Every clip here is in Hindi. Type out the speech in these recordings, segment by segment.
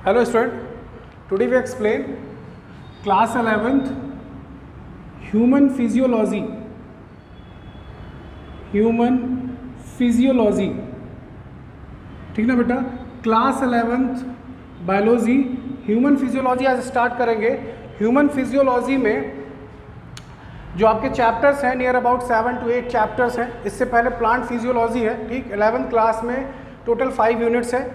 Hello student, today we explain class 11th human physiology. ठीक ना बेटा, class 11th biology human physiology आज स्टार्ट करेंगे। ह्यूमन फिजियोलॉजी में जो आपके चैप्टर्स हैं नियर अबाउट 7 to 8 चैप्टर्स हैं। इससे पहले प्लांट फिजियोलॉजी है, ठीक। 11th क्लास में टोटल 5 यूनिट्स है।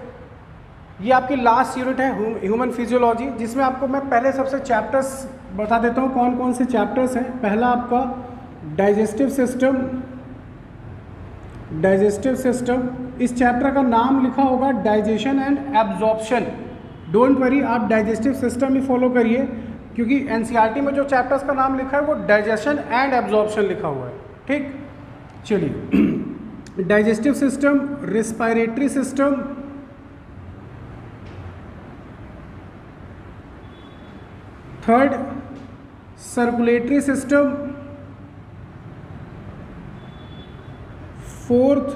ये आपकी लास्ट यूनिट है ह्यूमन फिजियोलॉजी, जिसमें आपको मैं पहले सबसे चैप्टर्स बता देता हूँ कौन कौन से चैप्टर्स हैं। पहला आपका डाइजेस्टिव सिस्टम। इस चैप्टर का नाम लिखा होगा digestion and absorption. Don't worry, आप डाइजेस्टिव सिस्टम ही फॉलो करिए, क्योंकि एनसीईआरटी में जो चैप्टर्स का नाम लिखा है वो डाइजेशन एंड एब्जॉर्प्शन लिखा हुआ है, ठीक। चलिए, digestive system, respiratory system, third circulatory system, fourth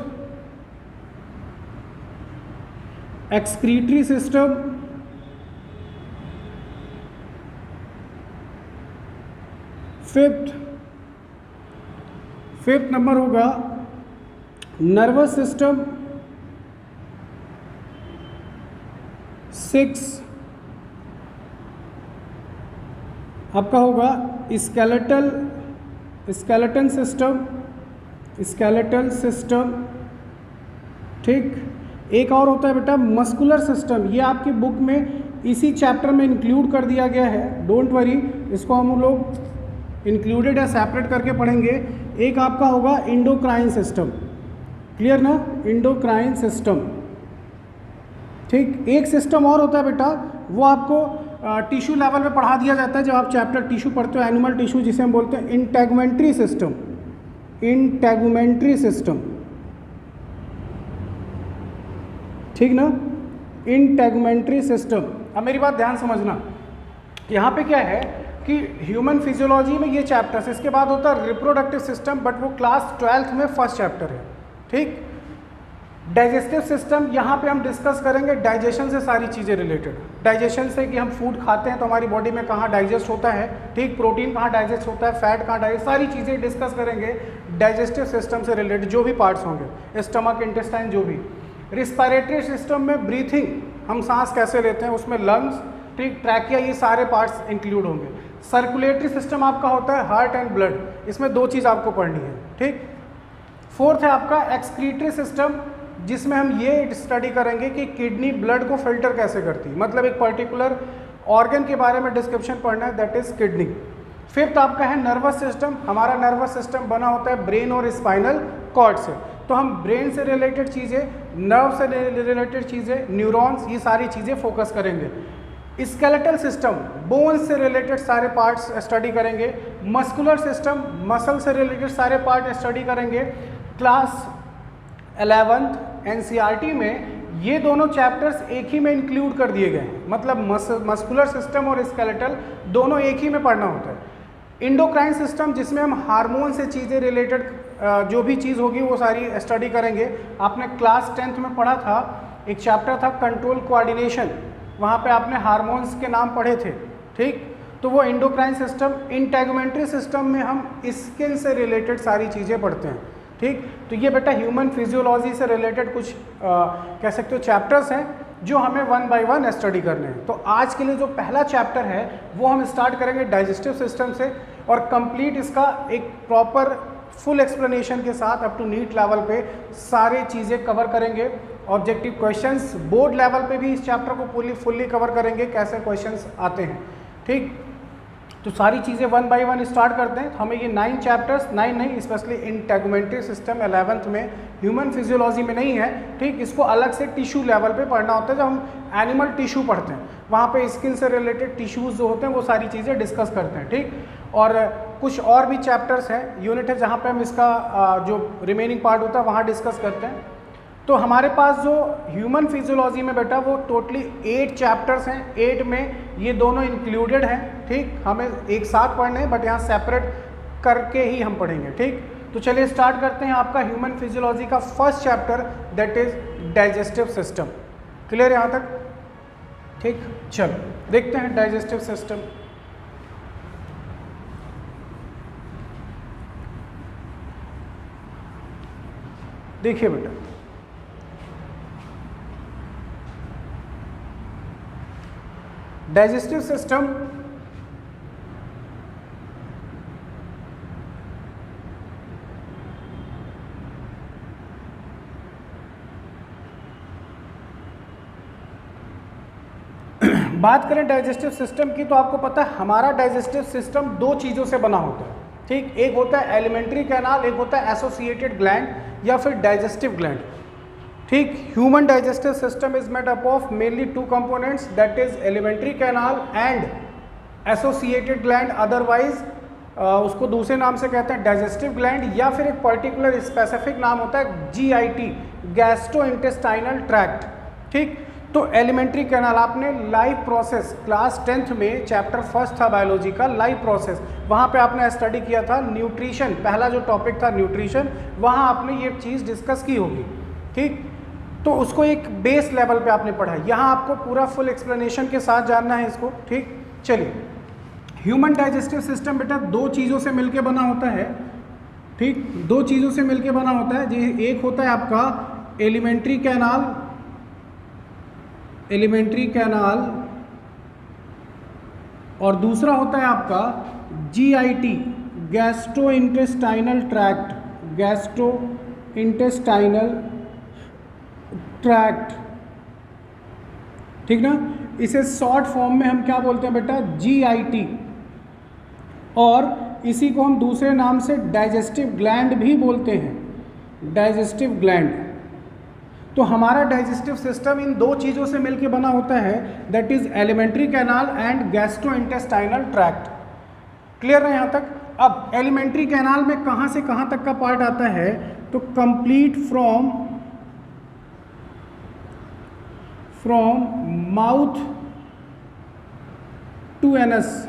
excretory system, fifth number होगा नर्वस सिस्टम, 6 आपका होगा स्केलेटल सिस्टम, ठीक। एक और होता है बेटा मस्कुलर सिस्टम। ये आपकी बुक में इसी चैप्टर में इंक्लूड कर दिया गया है, डोंट वरी, इसको हम लोग इंक्लूडेड या सेपरेट करके पढ़ेंगे। एक आपका होगा इंडोक्राइन सिस्टम, क्लियर ना, इंडोक्राइन सिस्टम, ठीक। एक सिस्टम और होता है बेटा, वो आपको टिश्यू लेवल पे पढ़ा दिया जाता है जब आप चैप्टर टिश्यू पढ़ते हो, एनिमल टिश्यू, जिसे हम बोलते हैं इंटेगुमेंट्री सिस्टम, ठीक ना, इंटेगुमेंट्री सिस्टम। अब मेरी बात ध्यान समझना, यहाँ पे क्या है कि ह्यूमन फिजियोलॉजी में ये चैप्टर्स, इसके बाद होता है रिप्रोडक्टिव सिस्टम, बट वो क्लास 12th में फर्स्ट चैप्टर है, ठीक। डाइजेस्टिव सिस्टम, यहाँ पे हम डिस्कस करेंगे डाइजेशन से सारी चीज़ें रिलेटेड। डाइजेशन से कि हम फूड खाते हैं तो हमारी बॉडी में कहाँ डाइजेस्ट होता है, ठीक, प्रोटीन कहाँ डाइजेस्ट होता है, फैट कहाँ डाइजेस्ट, सारी चीज़ें डिस्कस करेंगे डाइजेस्टिव सिस्टम से रिलेटेड, जो भी पार्ट्स होंगे, स्टमक, इंटेस्टाइन, जो भी। रिस्पायरेटरी सिस्टम में ब्रीथिंग, हम सांस कैसे लेते हैं, उसमें लंग्स, ठीक, ट्रैकिया, ये सारे पार्ट्स इंक्लूड होंगे। सर्कुलेटरी सिस्टम आपका होता है हार्ट एंड ब्लड, इसमें 2 चीज़ आपको पढ़नी है, ठीक। फोर्थ है आपका एक्सक्रीटरी सिस्टम, जिसमें हम ये स्टडी करेंगे कि किडनी ब्लड को फिल्टर कैसे करती है, मतलब एक पर्टिकुलर ऑर्गन के बारे में डिस्क्रिप्शन पढ़ना है, दैट इज किडनी। फिफ्थ आपका है नर्वस सिस्टम। हमारा नर्वस सिस्टम बना होता है ब्रेन और स्पाइनल कॉर्ड से, तो हम ब्रेन से रिलेटेड चीज़ें, नर्व से रिलेटेड चीज़ें, न्यूरॉन्स, ये सारी चीज़ें फोकस करेंगे। स्केलेटल सिस्टम, बोन्स से रिलेटेड सारे पार्ट्स स्टडी करेंगे। मस्कुलर सिस्टम, मसल से रिलेटेड सारे पार्ट स्टडी करेंगे। क्लास 11th एनसीईआरटी में ये दोनों चैप्टर्स एक ही में इंक्लूड कर दिए गए हैं, मतलब मस्कुलर सिस्टम और स्केलेटल दोनों एक ही में पढ़ना होता है। इंडोक्राइन सिस्टम, जिसमें हम हार्मोन से चीज़ें रिलेटेड जो भी चीज़ होगी वो सारी स्टडी करेंगे। आपने क्लास 10th में पढ़ा था, एक चैप्टर था कंट्रोल कोऑर्डिनेशन, वहाँ पे आपने हार्मोन्स के नाम पढ़े थे, ठीक। तो वो इंडोक्राइन सिस्टम। इंटेगुमेंट्री सिस्टम में हम स्किन से रिलेटेड सारी चीज़ें पढ़ते हैं, ठीक। तो ये बेटा ह्यूमन फिजियोलॉजी से रिलेटेड कुछ कह सकते हो चैप्टर्स हैं जो हमें 1 by 1 स्टडी करने हैं। तो आज के लिए जो पहला चैप्टर है वो हम स्टार्ट करेंगे डाइजेस्टिव सिस्टम से, और कंप्लीट इसका एक प्रॉपर फुल एक्सप्लेनेशन के साथ अप टू नीट लेवल पे सारी चीज़ें कवर करेंगे। ऑब्जेक्टिव क्वेश्चंस बोर्ड लेवल पे भी इस चैप्टर को फुल्ली कवर करेंगे, कैसे क्वेश्चंस आते हैं, ठीक। तो सारी चीज़ें 1 by 1 स्टार्ट करते हैं। हमें ये 9 चैप्टर्स, 9 नहीं, स्पेशली इंटेगुमेंट्री सिस्टम 11th में, ह्यूमन फिजियोलॉजी में नहीं है, ठीक। इसको अलग से टिश्यू लेवल पे पढ़ना होता है। जब हम एनिमल टिश्यू पढ़ते हैं वहाँ पे स्किन से रिलेटेड टिश्यूज़ जो होते हैं वो सारी चीज़ें डिस्कस करते हैं, ठीक। और कुछ और भी चैप्टर्स हैं, यूनिट है, जहाँ पर हम इसका जो रिमेनिंग पार्ट होता है वहाँ डिस्कस करते हैं। तो हमारे पास जो ह्यूमन फिजियोलॉजी में बेटा वो टोटली 8 चैप्टर्स हैं, 8 में ये दोनों इंक्लूडेड हैं, ठीक। हमें एक साथ पढ़ने हैं, बट यहाँ सेपरेट करके ही हम पढ़ेंगे, ठीक। तो चलिए स्टार्ट करते हैं आपका ह्यूमन फिजियोलॉजी का first chapter, that is digestive system. Clear यहाँ तक? ठीक, चलो देखते हैं डाइजेस्टिव सिस्टम। देखिए बेटा, डाइजेस्टिव सिस्टम बात करें डाइजेस्टिव सिस्टम की तो आपको पता है हमारा डाइजेस्टिव सिस्टम दो चीज़ों से बना होता है। ठीक, एक होता है एलिमेंट्री कैनाल, एक होता है एसोसिएटेड ग्लैंड या फिर डाइजेस्टिव ग्लैंड। ठीक, human digestive system is made up of mainly two components, that is alimentary canal and associated gland, otherwise उसको दूसरे नाम से कहते हैं डाइजेस्टिव ग्लैंड, या फिर एक पर्टिकुलर स्पेसिफिक नाम होता है GIT, गैस्ट्रोइंटेस्टाइनल ट्रैक्ट। ठीक, तो एलिमेंट्री कैनाल आपने लाइफ प्रोसेस क्लास 10th में चैप्टर फर्स्ट था बायोलॉजी का, लाइफ प्रोसेस, वहाँ पे आपने स्टडी किया था न्यूट्रिशन, पहला जो टॉपिक था न्यूट्रिशन, वहाँ आपने ये चीज़ डिस्कस की होगी। ठीक, तो उसको एक बेस लेवल पे आपने पढ़ा, यहाँ आपको पूरा फुल एक्सप्लेनेशन के साथ जानना है इसको। ठीक, चलिए, ह्यूमन डाइजेस्टिव सिस्टम बेटा दो चीज़ों से मिलके बना होता है। ठीक, दो चीज़ों से मिलके बना होता है। एक होता है आपका एलिमेंट्री कैनाल, और दूसरा होता है आपका GIT, gastrointestinal tract, gastrointestinal tract. ठीक ना, इसे शॉर्ट फॉर्म में हम क्या बोलते हैं बेटा, GIT, और इसी को हम दूसरे नाम से डाइजेस्टिव ग्लैंड भी बोलते हैं, डाइजेस्टिव ग्लैंड। तो हमारा डाइजेस्टिव सिस्टम इन दो चीज़ों से मिलकर बना होता है, that is alimentary canal and gastrointestinal tract. Clear है यहाँ तक? अब एलिमेंट्री कैनाल में कहाँ से कहाँ तक का पार्ट आता है, तो complete from mouth to anus,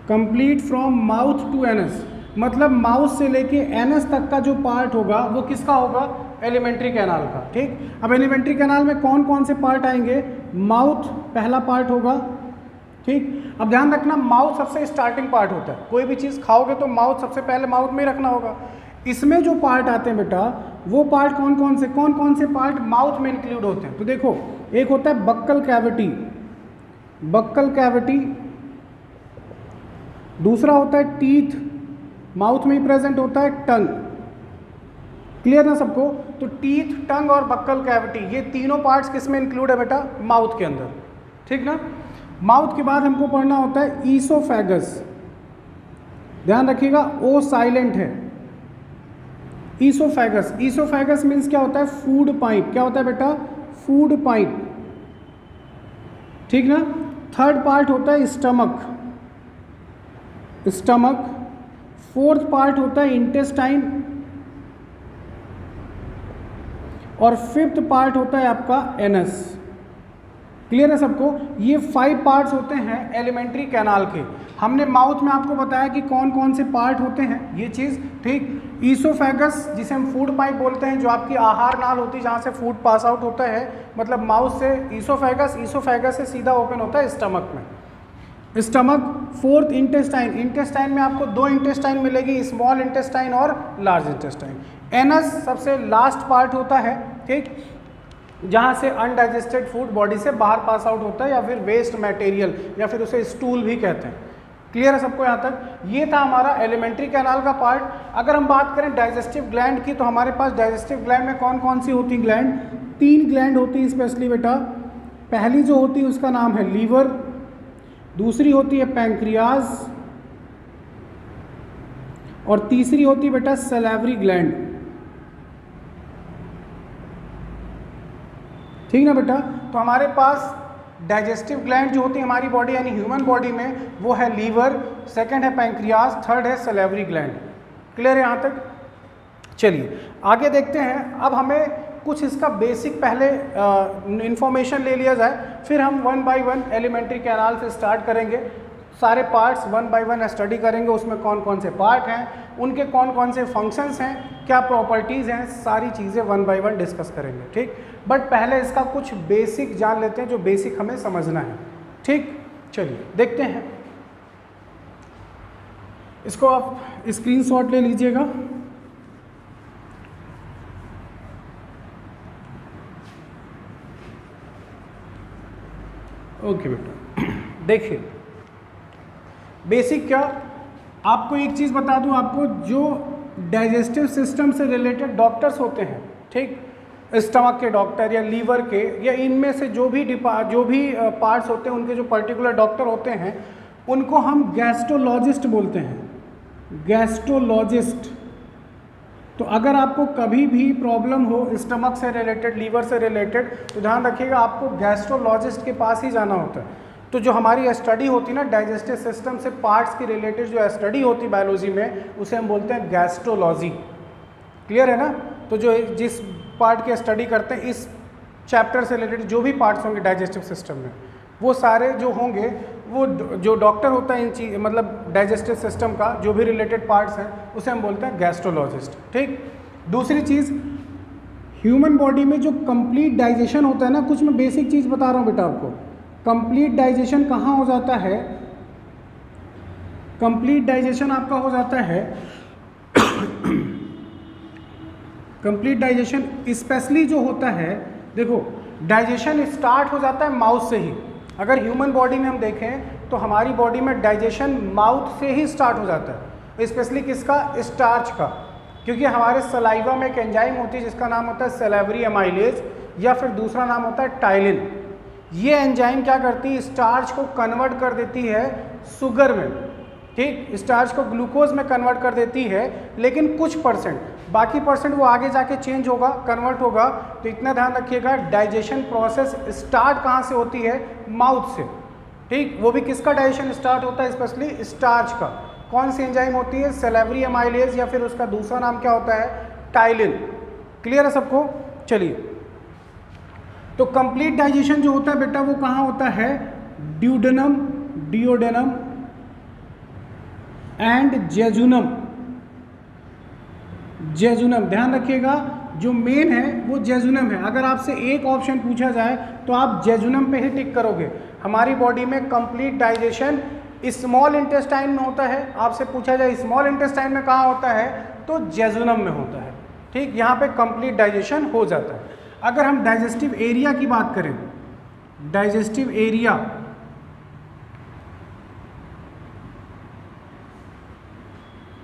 complete from mouth to anus, मतलब माउथ से लेके एनस तक का जो पार्ट होगा वो किसका होगा, एलिमेंट्री कैनाल का। ठीक, अब एलिमेंट्री कैनाल में कौन कौन से पार्ट आएंगे, माउथ पहला पार्ट होगा। ठीक, अब ध्यान रखना माउथ सबसे स्टार्टिंग पार्ट होता है, कोई भी चीज़ खाओगे तो माउथ सबसे पहले माउथ में ही रखना होगा। इसमें जो पार्ट आते हैं बेटा, वो पार्ट कौन कौन से पार्ट माउथ में इंक्लूड होते हैं, तो देखो, एक होता है बक्कल कैविटी, दूसरा होता है टीथ, माउथ में ही प्रेजेंट होता है टंग। क्लियर ना सबको? तो टीथ, टंग और बक्कल कैविटी, ये तीनों पार्ट्स किस में इंक्लूड है बेटा, माउथ के अंदर। ठीक ना, माउथ के बाद हमको पढ़ना होता है ईसोफेगस, ध्यान रखिएगा ओ साइलेंट है, ईसोफेगस मीन्स क्या होता है, फूड पाइप। क्या होता है बेटा, फूड पाइप। ठीक ना, थर्ड पार्ट होता है स्टमक, फोर्थ पार्ट होता है इंटेस्टाइन, और फिफ्थ पार्ट होता है आपका एनस। क्लियर है सबको? ये 5 पार्ट्स होते हैं एलिमेंट्री कैनाल के। हमने माउथ में आपको बताया कि कौन कौन से पार्ट होते हैं, ये चीज़। ठीक, ईसोफेगस जिसे हम फूड पाइप बोलते हैं, जो आपकी आहार नाल होती है जहाँ से फूड पास आउट होता है, मतलब माउथ से ईसोफेगस से सीधा ओपन होता है स्टमक में। स्टमक, फोर्थ इंटेस्टाइन में आपको 2 इंटेस्टाइन मिलेगी, स्मॉल इंटेस्टाइन और लार्ज इंटेस्टाइन। एनस सबसे लास्ट पार्ट होता है, ठीक, जहाँ से अनडाइजेस्टेड फूड बॉडी से बाहर पास आउट होता है, या फिर वेस्ट मटेरियल, या फिर उसे स्टूल भी कहते हैं। क्लियर है सबको यहाँ तक? ये था हमारा एलिमेंट्री कैनाल का पार्ट। अगर हम बात करें डाइजेस्टिव ग्लैंड की, तो हमारे पास डाइजेस्टिव ग्लैंड में कौन कौन सी होती ग्लैंड, 3 ग्लैंड होती है स्पेशली बेटा। पहली जो होती है उसका नाम है लीवर, दूसरी होती है पैंक्रियाज, और तीसरी होती है बेटा सैलिवरी ग्लैंड। ठीक ना बेटा? तो हमारे पास डाइजेस्टिव ग्लैंड जो होती है हमारी बॉडी यानी ह्यूमन बॉडी में, वो है लीवर, सेकंड है पैंक्रियाज, थर्ड है सैलिवरी ग्लैंड। क्लियर है यहाँ तक? चलिए आगे देखते हैं। अब हमें कुछ इसका बेसिक पहले इंफॉर्मेशन ले लिया जाए, फिर हम 1 बाय 1 एलिमेंट्री कैनाल से स्टार्ट करेंगे। सारे parts one by one study करेंगे, उसमें कौन कौन से पार्ट हैं, उनके कौन कौन से फंक्शंस हैं, क्या प्रॉपर्टीज़ हैं, सारी चीज़ें वन बाय वन डिस्कस करेंगे, ठीक। बट पहले इसका कुछ बेसिक जान लेते हैं, जो बेसिक हमें समझना है, ठीक। चलिए देखते हैं, इसको आप स्क्रीनशॉट ले लीजिएगा। ओके बेटा, देखिए बेसिक क्या, आपको एक चीज़ बता दूं, आपको जो डाइजेस्टिव सिस्टम से रिलेटेड डॉक्टर्स होते हैं, ठीक, स्टमक के डॉक्टर या लीवर के या इनमें से जो भी पार्ट्स होते हैं, उनके जो पर्टिकुलर डॉक्टर होते हैं, उनको हम गैस्ट्रोलॉजिस्ट बोलते हैं, गैस्ट्रोलॉजिस्ट। तो अगर आपको कभी भी प्रॉब्लम हो स्टमक से रिलेटेड, लीवर से रिलेटेड, तो ध्यान रखिएगा आपको गैस्ट्रोलॉजिस्ट के पास ही जाना होता है। तो जो हमारी स्टडी होती है ना डाइजेस्टिव सिस्टम से पार्ट्स की रिलेटेड जो स्टडी होती है बायोलॉजी में, उसे हम बोलते हैं गैस्ट्रोलॉजी। क्लियर है ना? तो जो जिस पार्ट की स्टडी करते हैं, इस चैप्टर से रिलेटेड जो भी पार्ट्स होंगे डाइजेस्टिव सिस्टम में, वो सारे जो होंगे, वो जो डॉक्टर होता है इन चीज मतलब डाइजेस्टिव सिस्टम का जो भी रिलेटेड पार्ट्स हैं, उसे हम बोलते हैं गैस्ट्रोलॉजिस्ट, ठीक। दूसरी चीज़, ह्यूमन बॉडी में जो कंप्लीट डाइजेशन होता है ना, कुछ मैं बेसिक चीज़ बता रहा हूँ बेटा आपको। कंप्लीट डाइजेशन कहाँ हो जाता है? कंप्लीट डाइजेशन आपका हो जाता है कंप्लीट डाइजेशन स्पेशली जो होता है, देखो डाइजेशन स्टार्ट हो जाता है माउथ से ही। अगर ह्यूमन बॉडी में हम देखें तो हमारी बॉडी में डाइजेशन माउथ से ही स्टार्ट हो जाता है, स्पेशली किसका? स्टार्च का, क्योंकि हमारे सलाइवा में एक एंजाइम होती है जिसका नाम होता है सैलिवरी एमाइलेज, या फिर दूसरा नाम होता है टाइलिन। ये एंजाइम क्या करती है? स्टार्च को कन्वर्ट कर देती है शुगर में, ठीक, स्टार्च को ग्लूकोज में कन्वर्ट कर देती है, लेकिन कुछ परसेंट, बाकी परसेंट वो आगे जाके चेंज होगा, कन्वर्ट होगा। तो इतना ध्यान रखिएगा, डाइजेशन प्रोसेस स्टार्ट कहाँ से होती है? माउथ से, ठीक। वो भी किसका डाइजेशन स्टार्ट होता है? स्पेशली स्टार्च का। कौन सी एंजाइम होती है? सैलिवरी एमाइलेज, या फिर उसका दूसरा नाम क्या होता है? टाइलिन। क्लियर है सबको? चलिए, तो कंप्लीट डाइजेशन जो होता है बेटा वो कहाँ होता है? Duodenum, duodenum and jejunum. Jejunum ध्यान रखिएगा, जो मेन है वो जेजुनम है। अगर आपसे एक ऑप्शन पूछा जाए तो आप जेजुनम पे ही टिक करोगे। हमारी बॉडी में कंप्लीट डाइजेशन स्मॉल इंटेस्टाइन में होता है। आपसे पूछा जाए स्मॉल इंटेस्टाइन में कहाँ होता है, तो जेजुनम में होता है, ठीक। यहाँ पे कंप्लीट डाइजेशन हो जाता है। अगर हम डाइजेस्टिव एरिया की बात करें, डाइजेस्टिव एरिया,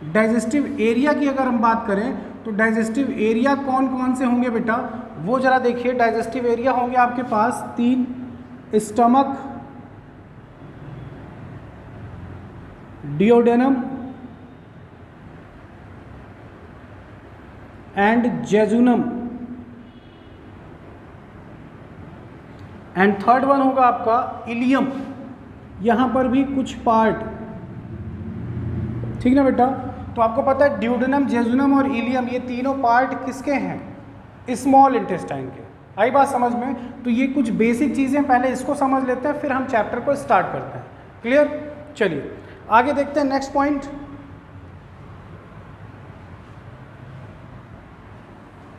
डाइजेस्टिव एरिया की अगर हम बात करें तो डाइजेस्टिव एरिया कौन कौन से होंगे बेटा, वो जरा देखिए। डाइजेस्टिव एरिया होंगे आपके पास 3, stomach, duodenum and jejunum, and third one होगा आपका इलियम। यहां पर भी कुछ पार्ट, ठीक ना बेटा। तो आपको पता है ड्यूडेनम, जेजुनम और इलियम, ये तीनों पार्ट किसके हैं? स्मॉल इंटेस्टाइन के। आई बात समझ में? तो ये कुछ बेसिक चीज़ें, पहले इसको समझ लेते हैं, फिर हम चैप्टर को स्टार्ट करते हैं। क्लियर? चलिए आगे देखते हैं नेक्स्ट पॉइंट।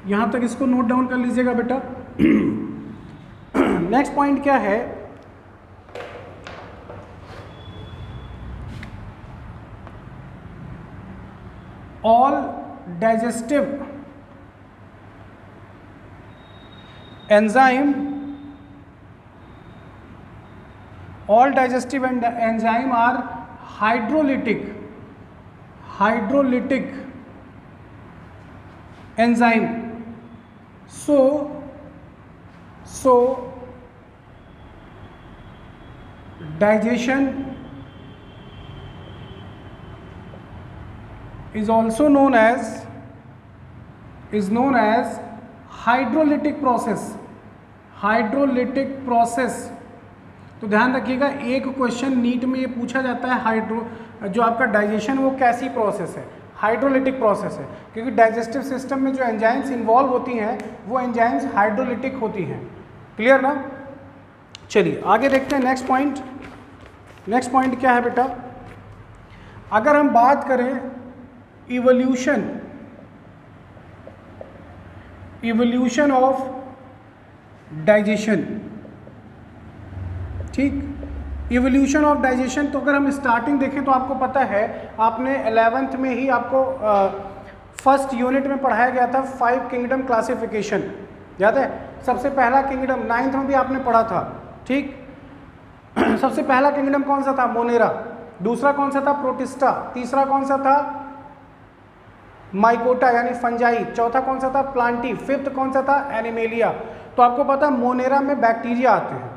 यहां तक इसको नोट डाउन कर लीजिएगा बेटा। नेक्स्ट पॉइंट क्या है? All digestive enzyme, all digestive enzyme are hydrolytic enzyme. So digestion is also known as hydrolytic process. तो ध्यान रखिएगा, एक क्वेश्चन नीट में ये पूछा जाता है, जो आपका डाइजेशन वो कैसी प्रोसेस है? हाइड्रोलिटिक प्रोसेस है, क्योंकि डाइजेस्टिव सिस्टम में जो एंजाइम्स इन्वॉल्व होती हैं वो एंजाइम्स हाइड्रोलिटिक होती हैं। क्लियर ना? चलिए आगे देखते हैं नेक्स्ट पॉइंट। नेक्स्ट पॉइंट क्या है बेटा, अगर हम बात करें इवोल्यूशन ऑफ डाइजेशन, ठीक, इवोल्यूशन ऑफ डाइजेशन। तो अगर हम स्टार्टिंग देखें तो आपको पता है, आपने 11th में ही आपको फर्स्ट यूनिट में पढ़ाया गया था 5 किंगडम क्लासिफिकेशन, याद है? सबसे पहला किंगडम 9th में भी आपने पढ़ा था, ठीक। सबसे पहला किंगडम कौन सा था? मोनेरा। दूसरा कौन सा था? प्रोटिस्टा। तीसरा कौन सा था? माइकोटा यानी फंजाई। चौथा कौन सा था? प्लांटी। फिफ्थ कौन सा था? एनिमेलिया। तो आपको पता है मोनेरा में बैक्टीरिया आते हैं,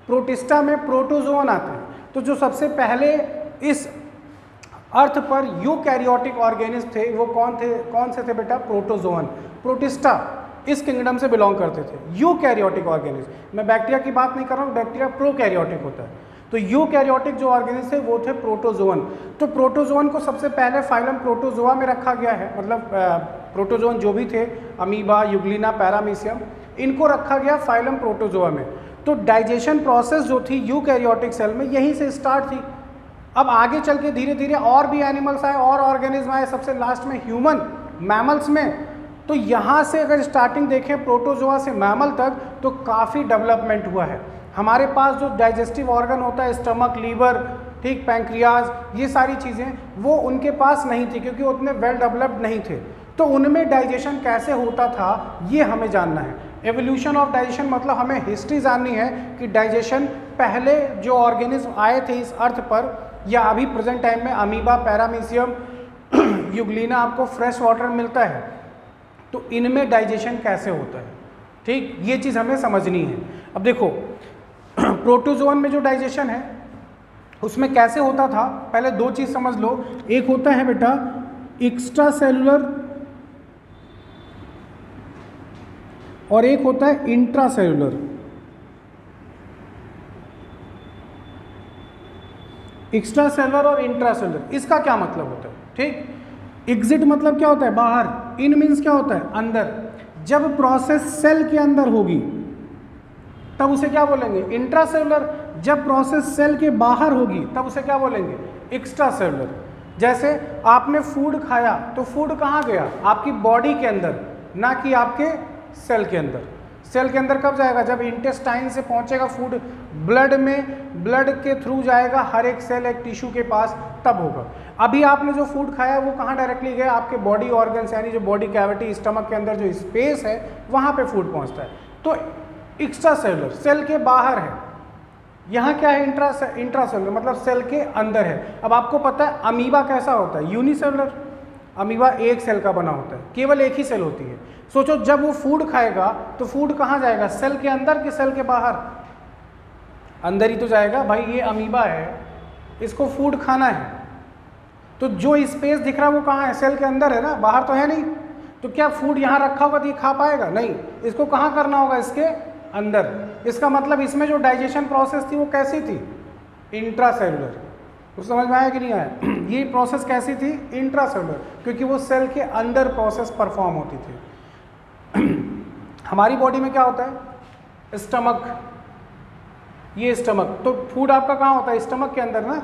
प्रोटिस्टा में प्रोटोजोन आते हैं। तो जो सबसे पहले इस अर्थ पर यूकैरियोटिक ऑर्गेनिज्म थे वो कौन से थे बेटा? प्रोटोजोन। प्रोटिस्टा इस किंगडम से बिलोंग करते थे। यूकैरियोटिक ऑर्गेनिज्म, मैं बैक्टीरिया की बात नहीं कर रहा हूँ, बैक्टीरिया प्रोकैरियोटिक होता है। तो यूकैरियोटिक जो ऑर्गेनिज्म थे वो थे प्रोटोजोन। तो प्रोटोजोन को सबसे पहले फाइलम प्रोटोजोआ में रखा गया है, मतलब प्रोटोजोन जो भी थे, अमीबा, यूग्लिना, पैरामीशियम, इनको रखा गया फाइलम प्रोटोजोआ में। तो डाइजेशन प्रोसेस जो थी यूकैरियोटिक सेल में यहीं से स्टार्ट थी। अब आगे चल के धीरे धीरे और भी एनिमल्स आए और ऑर्गेनिज्म आए, सबसे लास्ट में ह्यूमन, मैमल्स में। तो यहाँ से अगर स्टार्टिंग देखें प्रोटोजोआ से मैमल तक तो काफ़ी डेवलपमेंट हुआ है। हमारे पास जो डाइजेस्टिव ऑर्गन होता है, स्टमक, लीवर, ठीक, पैंक्रियाज, ये सारी चीज़ें वो उनके पास नहीं थी क्योंकि उतने वेल डेवलप्ड नहीं थे। तो उनमें डाइजेशन कैसे होता था ये हमें जानना है। एवोल्यूशन ऑफ डाइजेशन मतलब हमें हिस्ट्री जाननी है कि डाइजेशन पहले जो ऑर्गेनिज्म आए थे इस अर्थ पर या अभी प्रेजेंट टाइम में अमीबा, पैरामीशियम, यूग्लिना आपको फ्रेश वाटर मिलता है, तो इनमें डाइजेशन कैसे होता है, ठीक, ये चीज़ हमें समझनी है। अब देखो प्रोटोजोन में जो डाइजेशन है उसमें कैसे होता था, पहले दो चीज़ समझ लो। एक होता है बेटा एक्स्ट्रा सेलुलर और एक होता है इंट्रा सेलुलर। एक्स्ट्रा सेलुलर और इंट्रा सेलुलर, इसका क्या मतलब होता है, ठीक। एग्जिट मतलब क्या होता है? बाहर। इन मीन्स क्या होता है? अंदर। जब प्रोसेस सेल के अंदर होगी तब उसे क्या बोलेंगे? Intra cellular. जब प्रोसेस सेल के बाहर होगी तब उसे क्या बोलेंगे? Extra cellular. जैसे आपने फूड खाया तो फूड कहाँ गया? आपकी बॉडी के अंदर, ना कि आपके सेल के अंदर। सेल के अंदर कब जाएगा? जब इंटेस्टाइन से पहुंचेगा फूड, ब्लड में, ब्लड के थ्रू जाएगा हर एक सेल, एक टिश्यू के पास, तब होगा। अभी आपने जो फूड खाया वो कहाँ डायरेक्टली गया? आपके बॉडी ऑर्गन्स, यानी जो बॉडी कैविटी, स्टमक के अंदर जो स्पेस है वहाँ पे फूड पहुँचता है। तो एक्स्ट्रा सेलुलर सेल के बाहर है। यहाँ क्या है? इंट्रा सेलुलर मतलब सेल के अंदर है। अब आपको पता है अमीबा कैसा होता है? यूनिसेलुलर। अमीबा एक सेल का बना होता है, केवल एक ही सेल होती है। सोचो जब वो फूड खाएगा तो फूड कहाँ जाएगा? सेल के अंदर कि सेल के बाहर? अंदर ही तो जाएगा भाई। ये अमीबा है, इसको फूड खाना है, तो जो स्पेस दिख रहा है वो कहाँ है? सेल के अंदर है ना, बाहर तो है नहीं। तो क्या फूड यहाँ रखा होगा तो ये खा पाएगा? नहीं, इसको कहाँ करना होगा? इसके अंदर। इसका मतलब इसमें जो डाइजेशन प्रोसेस थी वो कैसी थी? Intra cellular. तो समझ में आया कि नहीं आया? ये प्रोसेस कैसी थी? इंट्रा सेलुलर, क्योंकि वो सेल के अंदर प्रोसेस परफॉर्म होती थी। हमारी बॉडी में क्या होता है? स्टमक, ये स्टमक। तो फूड आपका कहाँ होता है? स्टमक के अंदर ना।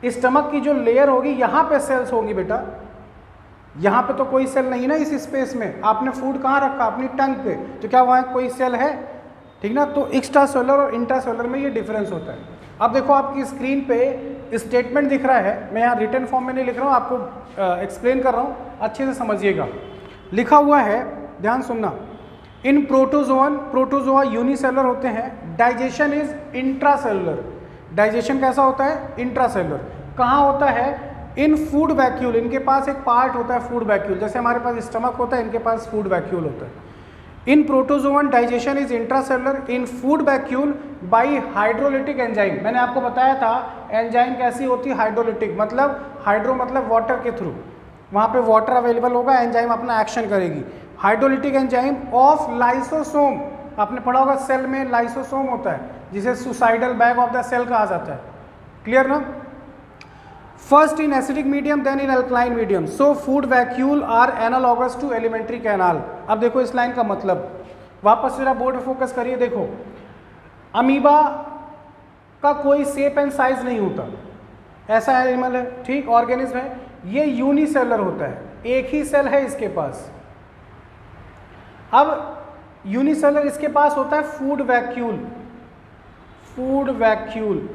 स्टमक की जो लेयर होगी यहाँ पे सेल्स होंगी बेटा, यहाँ पे तो कोई सेल नहीं ना इस स्पेस में। आपने फूड कहाँ रखा? अपनी टंग पे, तो क्या वहाँ कोई सेल है? ठीक ना। तो एक्स्ट्रा सेलुलर और इंट्रा सेलुलर में ये डिफरेंस होता है। अब देखो आपकी स्क्रीन पे स्टेटमेंट दिख रहा है, मैं यहाँ रिटन फॉर्म में नहीं लिख रहा हूँ, आपको एक्सप्लेन कर रहा हूँ, अच्छे से समझिएगा। लिखा हुआ है, ध्यान सुनना। इन प्रोटोजोआ यूनिसेलुलर होते हैं, डाइजेशन इज इंट्रासेलुलर। डाइजेशन कैसा होता है? इंट्रासेलुलर। कहाँ होता है? इन फूड वैक्यूल। इनके पास एक पार्ट होता है फूड वैक्यूल, जैसे हमारे पास स्टमक होता है, इनके पास फूड वैक्यूल होता है। In protozoan digestion is intracellular in food vacuole by hydrolytic enzyme. मैंने आपको बताया था एंजाइम कैसी होती है? हाइड्रोलिटिक। मतलब हाइड्रो मतलब वाटर के थ्रू, वहाँ पे वाटर अवेलेबल होगा, एंजाइम अपना एक्शन करेगी। Hydrolytic enzyme of lysosome. आपने पढ़ा होगा सेल में लाइसोसोम होता है, जिसे suicidal bag of the cell कहा जाता है। क्लियर ना? First in acidic medium then in alkaline medium, so food vacuole are analogous to alimentary canal. अब देखो इस लाइन का मतलब, वापस जरा बोर्ड पे फोकस करिए। देखो अमीबा का कोई शेप एंड साइज नहीं होता, ऐसा एनिमल है, ठीक, ऑर्गेनिज्म है। ये यूनिसेलर होता है, एक ही सेल है इसके पास। अब यूनिसेलर इसके पास होता है फूड वैक्यूल। फूड वैक्यूल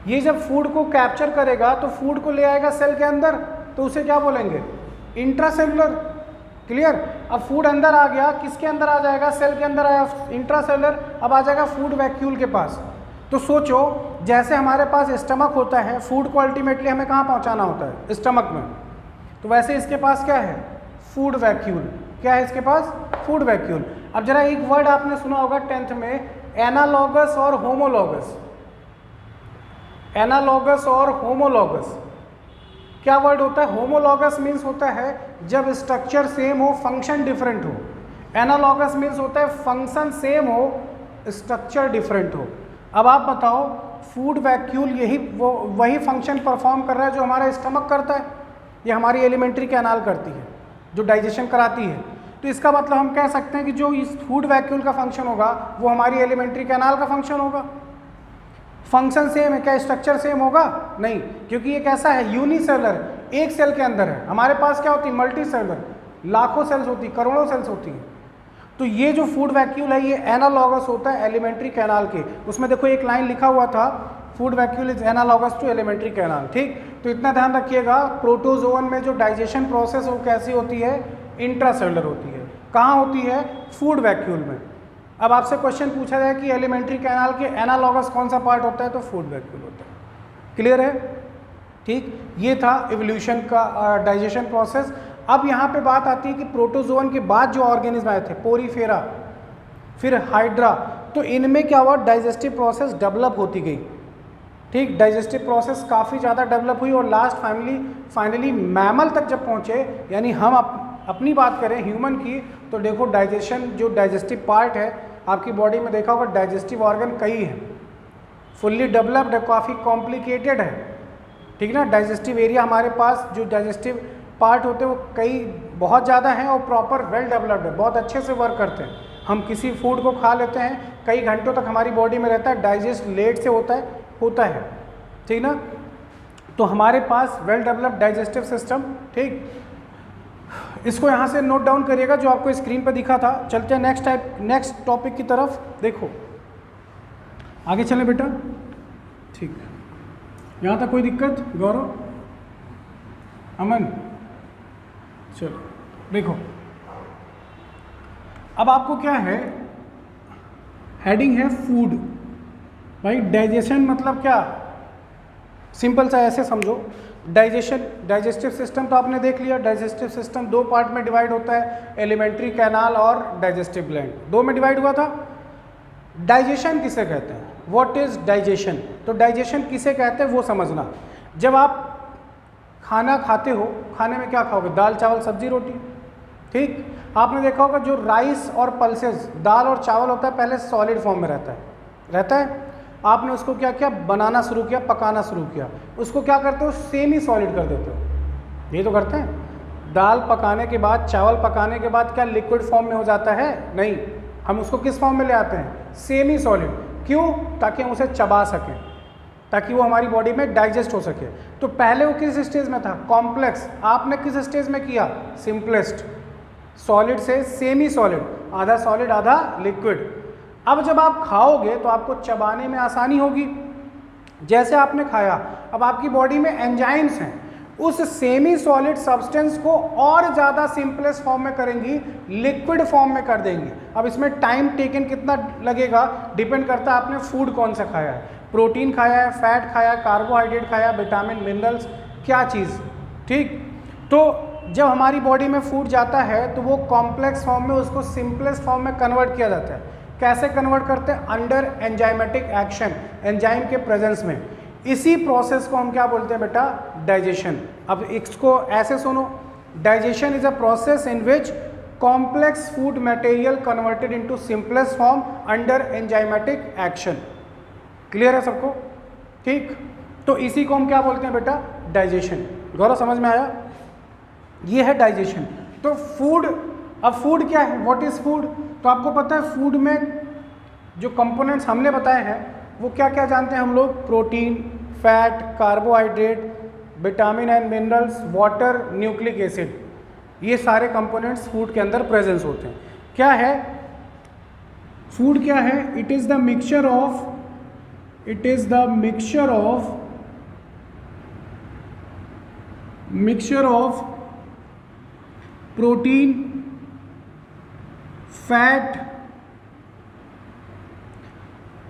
ये जब फूड को कैप्चर करेगा तो फूड को ले आएगा सेल के अंदर, तो उसे क्या बोलेंगे, इंट्रासेलुलर। क्लियर। अब फूड अंदर आ गया, किसके अंदर आ जाएगा, सेल के अंदर आया, इंट्रासेलुलर, अब आ जाएगा फूड वैक्यूल के पास। तो सोचो जैसे हमारे पास स्टमक होता है, फूड को अल्टीमेटली हमें कहाँ पहुँचाना होता है, स्टमक में, तो वैसे इसके पास क्या है, फूड वैक्यूल। क्या है इसके पास, फूड वैक्यूल। अब जरा एक वर्ड आपने सुना होगा 10th में, एनालॉगस और होमोलॉगस। एनालॉगस और होमोलॉगस क्या वर्ड होता है, होमोलॉगस मीन्स होता है जब स्ट्रक्चर सेम हो, फंक्शन डिफरेंट हो। एनालॉगस मीन्स होता है फंक्शन सेम हो, स्ट्रक्चर डिफरेंट हो। अब आप बताओ, फूड वैक्यूल यही वही फंक्शन परफॉर्म कर रहा है जो हमारा स्टमक करता है, ये हमारी एलिमेंट्री कैनाल करती है जो डाइजेशन कराती है। तो इसका मतलब हम कह सकते हैं कि जो इस फूड वैक्यूल का फंक्शन होगा वो हमारी एलिमेंट्री कैनाल का फंक्शन होगा। फंक्शन सेम है, क्या स्ट्रक्चर सेम होगा, नहीं, क्योंकि ये कैसा है, यूनिसेलर, एक सेल के अंदर है। हमारे पास क्या होती है, मल्टी सेलर, लाखों सेल्स होती, करोड़ों सेल्स होती हैं। तो ये जो फूड वैक्यूल है ये एनालॉगस होता है एलिमेंट्री कैनाल के। उसमें देखो एक लाइन लिखा हुआ था, food vacuole is analogous to alimentary canal, ठीक। तो इतना ध्यान रखिएगा, प्रोटोजोअन में जो डाइजेशन प्रोसेस वो कैसी होती है, इंट्रासेलुलर होती है। कहाँ होती है, फूड वैक्यूल में। अब आपसे क्वेश्चन पूछा जाए कि एलिमेंट्री कैनाल के एनालॉगस कौन सा पार्ट होता है, तो फूड वैक्यूल होता है। क्लियर है, ठीक। ये था इवोल्यूशन का डाइजेशन प्रोसेस। अब यहाँ पे बात आती है कि प्रोटोजोअन के बाद जो ऑर्गेनिज्म आए थे, पोरीफेरा, फिर हाइड्रा, तो इनमें क्या हुआ, डाइजेस्टिव प्रोसेस डेवलप होती गई, ठीक। डाइजेस्टिव प्रोसेस काफ़ी ज़्यादा डेवलप हुई और लास्ट फाइनली मैमल तक जब पहुँचे, यानी हम अपनी बात करें ह्यूमन की, तो देखो डाइजेशन, जो डाइजेस्टिव पार्ट है आपकी बॉडी में, देखा होगा डाइजेस्टिव ऑर्गन कई हैं, फुल्ली डेवलप्ड है, काफ़ी कॉम्प्लिकेटेड है, ठीक ना। डाइजेस्टिव एरिया हमारे पास जो डाइजेस्टिव पार्ट होते हैं वो कई बहुत ज़्यादा हैं और प्रॉपर वेल डेवलप्ड है, बहुत अच्छे से वर्क करते हैं। हम किसी फूड को खा लेते हैं, कई घंटों तक हमारी बॉडी में रहता है, डाइजेस्ट लेट से होता है, ठीक ना। तो हमारे पास वेल डेवलप्ड डाइजेस्टिव सिस्टम, ठीक। इसको यहाँ से नोट डाउन करिएगा जो आपको स्क्रीन पर दिखा था। चलते हैं नेक्स्ट टॉपिक की तरफ। देखो आगे चलें बेटा, ठीक। यहाँ तक कोई दिक्कत, गौरव, अमन, चलो देखो अब आपको क्या है, हेडिंग है फूड। भाई डाइजेशन मतलब क्या, सिंपल सा ऐसे समझो, डाइजेस्टिव सिस्टम तो आपने देख लिया। डाइजेस्टिव सिस्टम दो पार्ट में डिवाइड होता है, एलिमेंट्री कैनाल और डाइजेस्टिव ग्लैंड, दो में डिवाइड हुआ था। डाइजेशन किसे कहते हैं, व्हाट इज डाइजेशन, तो डाइजेशन किसे कहते हैं वो समझना। जब आप खाना खाते हो, खाने में क्या खाओगे, दाल चावल सब्जी रोटी, ठीक। आपने देखा होगा जो राइस और पल्सेस, दाल और चावल होता है, पहले सॉलिड फॉर्म में रहता है। आपने उसको क्या किया, बनाना शुरू किया, पकाना शुरू किया, उसको क्या करते हो, सेमी सॉलिड कर देते हो, ये तो करते हैं। दाल पकाने के बाद, चावल पकाने के बाद क्या लिक्विड फॉर्म में हो जाता है, नहीं, हम उसको किस फॉर्म में ले आते हैं, सेमी सॉलिड। क्यों, ताकि हम उसे चबा सकें, ताकि वो हमारी बॉडी में डाइजेस्ट हो सके। तो पहले वो किस स्टेज में था, कॉम्प्लेक्स, आपने किस स्टेज में किया, सिंपलेस्ट, सॉलिड से सेमी सॉलिड, आधा सॉलिड आधा लिक्विड। अब जब आप खाओगे तो आपको चबाने में आसानी होगी, जैसे आपने खाया, अब आपकी बॉडी में एंजाइम्स हैं, उस सेमी सॉलिड सब्सटेंस को और ज़्यादा सिंपलेस्ट फॉर्म में करेंगी, लिक्विड फॉर्म में कर देंगी। अब इसमें टाइम टेकन कितना लगेगा, डिपेंड करता है आपने फूड कौन सा खाया है, प्रोटीन खाया है, फैट खाया है, कार्बोहाइड्रेट खाया, विटामिन मिनरल्स, क्या चीज़, ठीक। तो जब हमारी बॉडी में फूड जाता है तो वो कॉम्प्लेक्स फॉर्म में उसको सिंपलेस्ट फॉर्म में कन्वर्ट किया जाता है। कैसे कन्वर्ट करते हैं, अंडर एंजाइमेटिक एक्शन, एंजाइम के प्रेजेंस में। इसी प्रोसेस को हम क्या बोलते हैं बेटा, डाइजेशन। अब इसको ऐसे सुनो, digestion is a process in which complex food material converted into simplest form under enzymatic action. Clear है सबको, ठीक। तो इसी को हम क्या बोलते हैं बेटा, डाइजेशन। गौरव समझ में आया, ये है डाइजेशन। तो फूड, अब फूड क्या है, व्हाट इज फूड, तो आपको पता है फूड में जो कंपोनेंट्स हमने बताए हैं वो क्या क्या जानते हैं हम लोग? Protein, fat, carbohydrate, vitamin and minerals, water, nucleic acid, ये सारे कंपोनेंट्स फूड के अंदर प्रेजेंस होते हैं। क्या है फूड? क्या है? It is the mixture of protein, fat,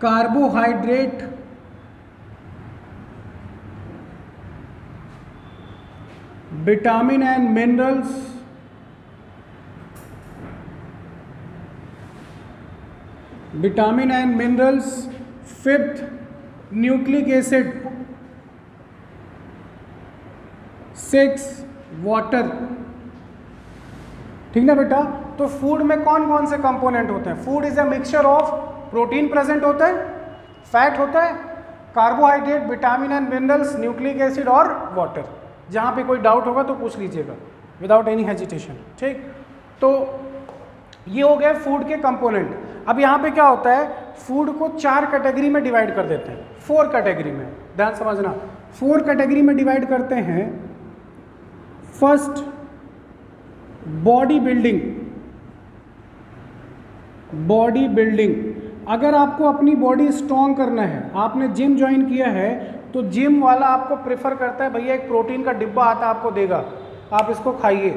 carbohydrate, vitamin and minerals, fifth nucleic acid, six water. ठीक ना बेटा? तो फूड में कौन कौन से कंपोनेंट होते हैं? Food is a mixture of protein present होता है, फैट होता है, carbohydrate, vitamin and minerals, nucleic acid और वाटर। जहाँ पे कोई डाउट होगा तो पूछ लीजिएगा विदाउट एनी हेजिटेशन। ठीक, तो ये हो गए फूड के कंपोनेंट। अब यहाँ पे क्या होता है, फूड को 4 कैटेगरी में डिवाइड कर देते हैं, 4 कैटेगरी में, ध्यान समझना, 4 कैटेगरी में डिवाइड करते हैं। First, body building. अगर आपको अपनी बॉडी स्ट्रॉन्ग करना है, आपने जिम ज्वाइन किया है, तो जिम वाला आपको प्रेफर करता है भैया एक प्रोटीन का डिब्बा आता है, आपको देगा, आप इसको खाइए।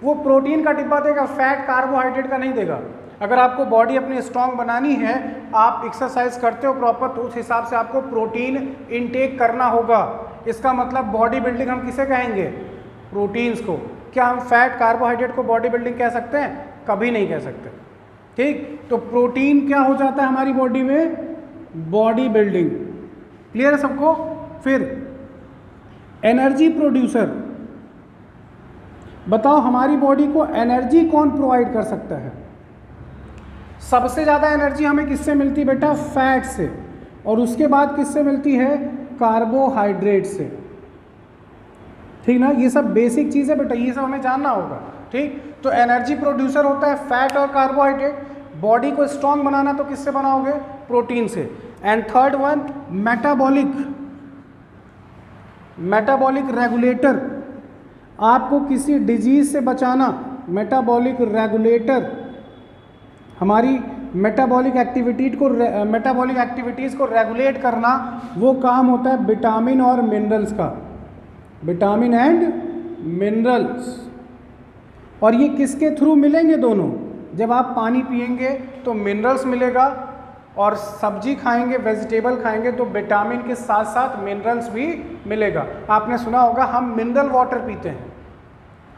वो प्रोटीन का डिब्बा देगा, फैट कार्बोहाइड्रेट का नहीं देगा। अगर आपको बॉडी अपनी स्ट्रॉन्ग बनानी है, आप एक्सरसाइज करते हो प्रॉपर, तो उस हिसाब से आपको प्रोटीन इनटेक करना होगा। इसका मतलब बॉडी बिल्डिंग हम किसे कहेंगे? प्रोटीन्स को। क्या हम फैट कार्बोहाइड्रेट को बॉडी बिल्डिंग कह सकते हैं? कभी नहीं कह सकते। ठीक, तो प्रोटीन क्या हो जाता है हमारी बॉडी में? Body building. क्लियर है सबको? फिर एनर्जी प्रोड्यूसर। बताओ हमारी बॉडी को एनर्जी कौन प्रोवाइड कर सकता है? सबसे ज़्यादा एनर्जी हमें किससे मिलती है बेटा? फैट से। और उसके बाद किससे मिलती है? कार्बोहाइड्रेट से। ठीक ना? ये सब बेसिक चीज़ है बेटा, ये सब हमें जानना होगा। ठीक, तो एनर्जी प्रोड्यूसर होता है फैट और कार्बोहाइड्रेट। बॉडी को स्ट्रॉन्ग बनाना तो किससे बनाओगे? प्रोटीन से। And third one, metabolic regulator. आपको किसी डिजीज से बचाना, मेटाबॉलिक रेगुलेटर हमारी मेटाबॉलिक एक्टिविटीज़ को रेगुलेट करना, वो काम होता है विटामिन और मिनरल्स का, विटामिन एंड मिनरल्स। और ये किसके थ्रू मिलेंगे दोनों? जब आप पानी पिएंगे तो मिनरल्स मिलेगा, और सब्जी खाएंगे, वेजिटेबल खाएंगे तो विटामिन के साथ साथ मिनरल्स भी मिलेगा। आपने सुना होगा हम मिनरल वाटर पीते हैं,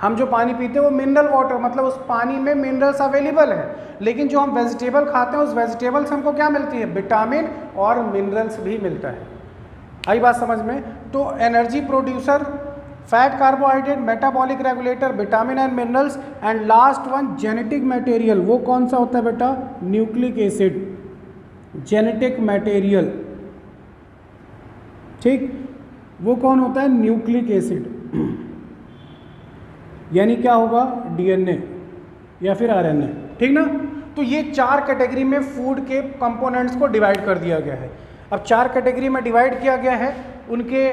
हम जो पानी पीते हैं वो मिनरल वाटर, मतलब उस पानी में मिनरल्स अवेलेबल है। लेकिन जो हम वेजिटेबल खाते हैं उस वेजिटेबल से हमको क्या मिलती है? विटामिन और मिनरल्स भी मिलता है। आई बात समझ में? तो energy producer, fat carbohydrate, metabolic regulator, vitamin and minerals, and last one genetic material. वो कौन सा होता है बेटा? Nucleic acid, genetic material. ठीक, वो कौन होता है? Nucleic acid. यानी क्या होगा? डीएनए या फिर आरएनए। ठीक ना? तो ये 4 कैटेगरी में फूड के कंपोनेंट्स को डिवाइड कर दिया गया है। अब 4 कैटेगरी में डिवाइड किया गया है, उनके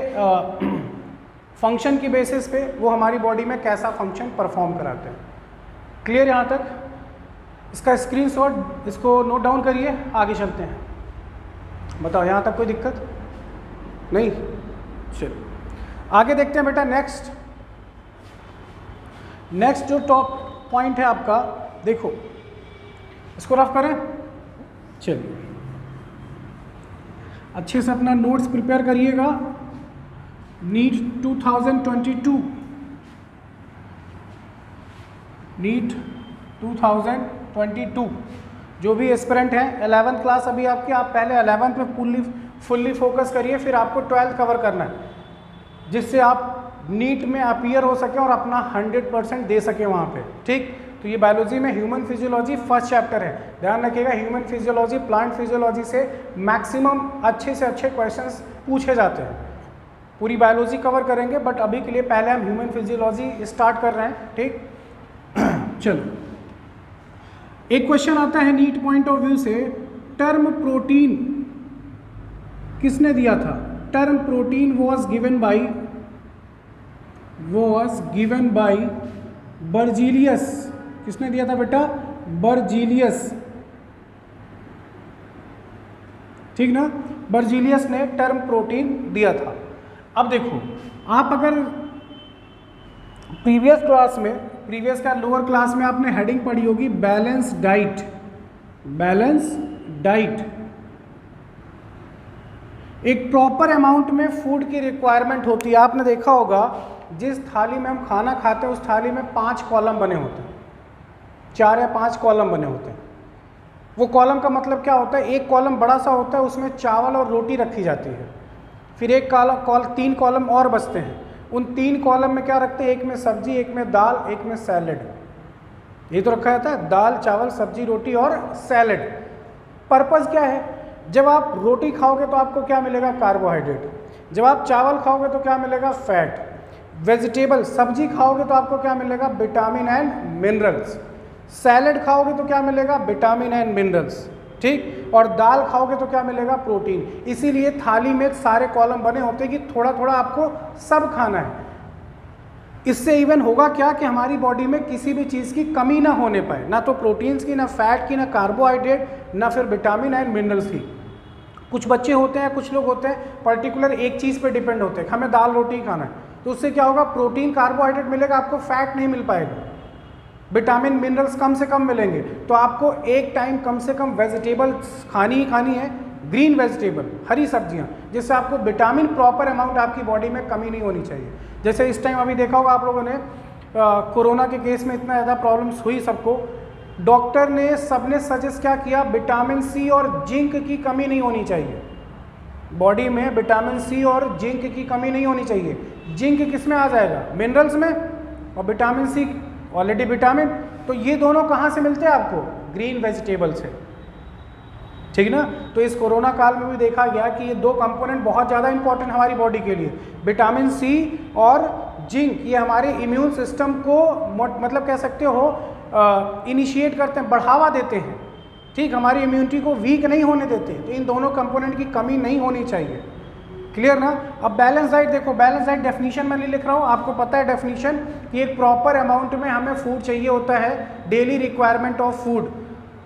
फंक्शन की बेसिस पे वो हमारी बॉडी में कैसा फंक्शन परफॉर्म कराते हैं। क्लियर यहाँ तक? इसका स्क्रीनशॉट, इसको नोट डाउन करिए, आगे चलते हैं। बताओ यहाँ तक कोई दिक्कत नहीं? चलो आगे देखते हैं बेटा। नेक्स्ट जो टॉप पॉइंट है आपका, देखो इसको रफ करें। चलिए अच्छे से अपना नोट्स प्रिपेयर करिएगा। नीट 2022 जो भी एस्पिरेंट हैं, 11th क्लास अभी आपकी, आप पहले 11th में फुल्ली फोकस करिए, फिर आपको 12th कवर करना है, जिससे आप नीट में अपीयर हो सके और अपना 100% दे सके वहाँ पे। ठीक, तो ये बायोलॉजी में ह्यूमन फिजियोलॉजी फर्स्ट चैप्टर है, ध्यान रखिएगा। ह्यूमन फिजियोलॉजी, प्लांट फिजियोलॉजी से मैक्सिमम अच्छे से अच्छे क्वेश्चंस पूछे जाते हैं। पूरी बायोलॉजी कवर करेंगे, बट अभी के लिए पहले हम ह्यूमन फिजियोलॉजी स्टार्ट कर रहे हैं। ठीक, चलो एक क्वेश्चन आता है नीट पॉइंट ऑफ व्यू से, टर्म प्रोटीन किसने दिया था? Term protein was given by Berzelius. किसने दिया था बेटा? बर्जीलियस, ठीक ना, बर्जीलियस ने टर्म प्रोटीन दिया था। अब देखो, आप अगर प्रीवियस का लोअर क्लास में आपने हेडिंग पढ़ी होगी बैलेंस डाइट। एक प्रॉपर अमाउंट में फूड की रिक्वायरमेंट होती है। आपने देखा होगा जिस थाली में हम खाना खाते हैं उस थाली में 5 कॉलम बने होते हैं, 4 या 5 कॉलम बने होते हैं। वो कॉलम का मतलब क्या होता है? एक कॉलम बड़ा सा होता है, उसमें चावल और रोटी रखी जाती है। फिर एक 3 कॉलम और बचते हैं। उन 3 कॉलम में क्या रखते हैं? एक में सब्जी, एक में दाल, एक में सैलेड। ये तो रखा जाता है, दाल, चावल, सब्जी, रोटी और सैलेड। पर्पस क्या है? जब आप रोटी खाओगे तो आपको क्या मिलेगा? कार्बोहाइड्रेट। जब आप चावल खाओगे तो क्या मिलेगा? फैट। वेजिटेबल सब्जी खाओगे तो आपको क्या मिलेगा? Vitamin and minerals. सैलेड खाओगे तो क्या मिलेगा? विटामिन एंड मिनरल्स, ठीक। और दाल खाओगे तो क्या मिलेगा? प्रोटीन। इसीलिए थाली में सारे कॉलम बने होते हैं कि थोड़ा थोड़ा आपको सब खाना है। इससे इवन होगा क्या कि हमारी बॉडी में किसी भी चीज़ की कमी ना होने पाए, ना तो प्रोटीन्स की, ना फैट की, ना कार्बोहाइड्रेट, ना फिर विटामिन एंड मिनरल्स की। कुछ बच्चे होते हैं, कुछ लोग होते हैं पर्टिकुलर एक चीज़ पे डिपेंड होते हैं, हमें दाल रोटी खाना है, तो उससे क्या होगा? प्रोटीन कार्बोहाइड्रेट मिलेगा, आपको फैट नहीं मिल पाएगा। विटामिन मिनरल्स कम से कम मिलेंगे। तो आपको एक टाइम कम से कम वेजिटेबल्स खानी ही खानी है, ग्रीन वेजिटेबल, हरी सब्जियां, जिससे आपको विटामिन प्रॉपर अमाउंट आपकी बॉडी में कमी नहीं होनी चाहिए। जैसे इस टाइम अभी देखा होगा आप लोगों ने कोरोना के केस में इतना ज़्यादा प्रॉब्लम्स हुई सबको, डॉक्टर ने सबने सजेस्ट क्या किया? विटामिन सी और जिंक की कमी नहीं होनी चाहिए। बॉडी में विटामिन सी और जिंक की कमी नहीं होनी चाहिए। जिंक किस में आ जाएगा? मिनरल्स में, और विटामिन सी ऑलरेडी विटामिन। तो ये दोनों कहाँ से मिलते हैं आपको? ग्रीन वेजिटेबल से, ठीक ना। तो इस कोरोना काल में भी देखा गया कि ये 2 कंपोनेंट बहुत ज़्यादा इंपॉर्टेंट हमारी बॉडी के लिए, विटामिन सी और जिंक। ये हमारे इम्यून सिस्टम को मतलब कह सकते हो इनिशिएट करते हैं, बढ़ावा देते हैं, ठीक, हमारी इम्यूनिटी को वीक नहीं होने देते। तो इन दोनों कंपोनेंट की कमी नहीं होनी चाहिए। क्लियर ना। अब बैलेंस डाइट देखो, बैलेंस डाइट डेफिनेशन में नहीं लिख रहा हूँ, आपको पता है डेफिनेशन कि एक प्रॉपर अमाउंट में हमें फूड चाहिए होता है, डेली रिक्वायरमेंट ऑफ फूड।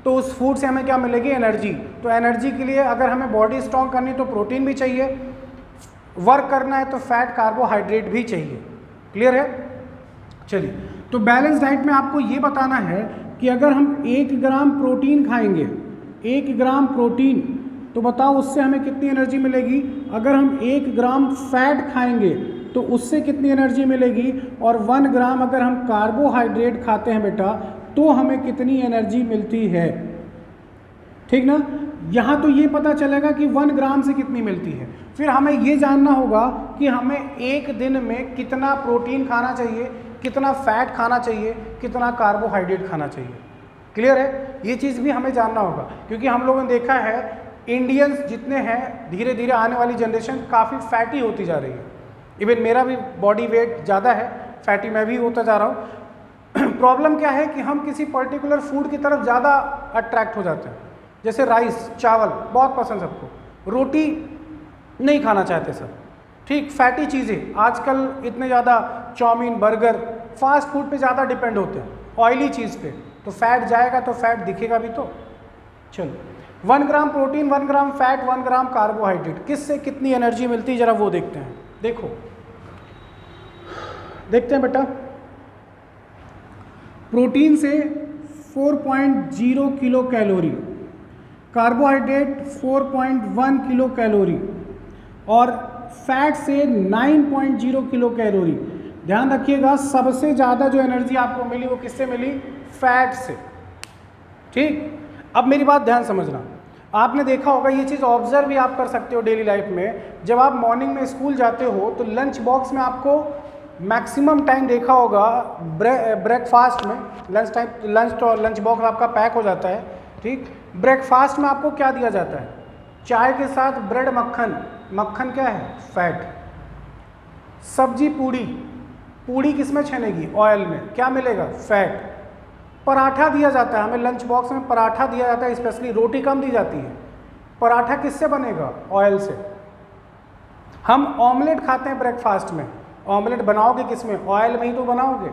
तो उस फूड से हमें क्या मिलेगी? एनर्जी। तो एनर्जी के लिए अगर हमें बॉडी स्ट्रॉन्ग करनी तो प्रोटीन भी चाहिए, वर्क करना है तो फैट कार्बोहाइड्रेट भी चाहिए। क्लियर है? चलिए, तो बैलेंस डाइट में आपको ये बताना है कि अगर हम 1 ग्राम प्रोटीन खाएंगे, 1 ग्राम प्रोटीन, तो बताओ उससे हमें कितनी एनर्जी मिलेगी? अगर हम 1 ग्राम फैट खाएंगे तो उससे कितनी एनर्जी मिलेगी? और 1 ग्राम अगर हम कार्बोहाइड्रेट खाते हैं बेटा तो हमें कितनी एनर्जी मिलती है, ठीक ना। यहाँ तो ये पता चलेगा कि 1 ग्राम से कितनी मिलती है। फिर हमें ये जानना होगा कि हमें एक दिन में कितना प्रोटीन खाना चाहिए, कितना फैट खाना चाहिए, कितना कार्बोहाइड्रेट खाना चाहिए। क्लियर है? ये चीज़ भी हमें जानना होगा, क्योंकि हम लोगों ने देखा है इंडियंस जितने हैं, धीरे धीरे आने वाली जनरेशन काफ़ी फैटी होती जा रही है। इवन मेरा भी बॉडी वेट ज़्यादा है, फैटी मैं भी होता जा रहा हूँ। प्रॉब्लम क्या है कि हम किसी पर्टिकुलर फूड की तरफ ज़्यादा अट्रैक्ट हो जाते हैं। जैसे राइस, चावल बहुत पसंद सबको, रोटी नहीं खाना चाहते सब, ठीक। फैटी चीज़ें आजकल इतने ज़्यादा चाउमीन, बर्गर, फास्ट फूड पे ज़्यादा डिपेंड होते हैं, ऑयली चीज़ पे, तो फैट जाएगा तो फैट दिखेगा भी। तो चलो, 1 ग्राम प्रोटीन, 1 ग्राम फैट, 1 ग्राम कार्बोहाइड्रेट, किससे कितनी एनर्जी मिलती है जरा वो देखते हैं। देखो, देखते हैं बेटा, प्रोटीन से 4.0 kilo calorie, carbohydrate 4.1 kilo calorie और फैट से 9.0 किलो कैलोरी। ध्यान रखिएगा, सबसे ज़्यादा जो एनर्जी आपको मिली वो किससे मिली? फैट से, ठीक। अब मेरी बात ध्यान समझना, आपने देखा होगा ये चीज़ ऑब्जर्व भी आप कर सकते हो डेली लाइफ में। जब आप मॉर्निंग में स्कूल जाते हो तो लंच बॉक्स में आपको मैक्सिमम टाइम देखा होगा ब्रेकफास्ट में, लंच बॉक्स आपका पैक हो जाता है, ठीक। ब्रेकफास्ट में आपको क्या दिया जाता है? चाय के साथ ब्रेड, मक्खन। मक्खन क्या है? फैट। सब्जी, पूड़ी, पूड़ी किस में छनेगी? ऑयल में। क्या मिलेगा? फैट। पराठा दिया जाता है हमें लंच बॉक्स में, पराठा दिया जाता है, स्पेशली रोटी कम दी जाती है। पराठा किससे बनेगा? ऑयल से। हम ऑमलेट खाते हैं ब्रेकफास्ट में, ऑमलेट बनाओगे किस में? ऑयल में ही तो बनाओगे।